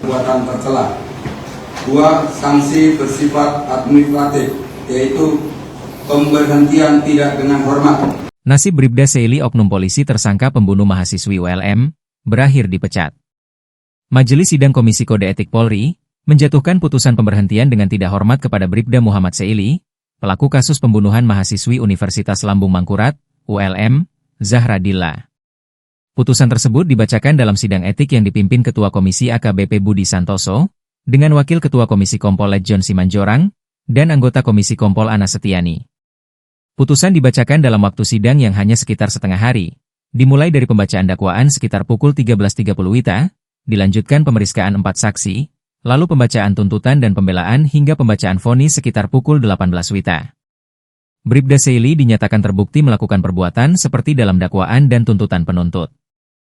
Perbuatan tercela. 2. Sanksi bersifat administratif, yaitu pemberhentian tidak dengan hormat. Nasib Bribda Seili oknum polisi tersangka pembunuh mahasiswi ULM, berakhir dipecat. Majelis Sidang Komisi Kode Etik Polri, menjatuhkan putusan pemberhentian dengan tidak hormat kepada Bribda Muhammad Seili, pelaku kasus pembunuhan mahasiswi Universitas Lambung Mangkurat, ULM, Zahra Dilla. Putusan tersebut dibacakan dalam sidang etik yang dipimpin Ketua Komisi AKBP Budi Santoso, dengan Wakil Ketua Komisi Kompol John Simanjorang, dan anggota Komisi Kompol Ana Setiani. Putusan dibacakan dalam waktu sidang yang hanya sekitar setengah hari, dimulai dari pembacaan dakwaan sekitar pukul 13.30 WITA, dilanjutkan pemeriskaan 4 saksi, lalu pembacaan tuntutan dan pembelaan hingga pembacaan vonis sekitar pukul 18 WITA. Bribda Seili dinyatakan terbukti melakukan perbuatan seperti dalam dakwaan dan tuntutan penuntut.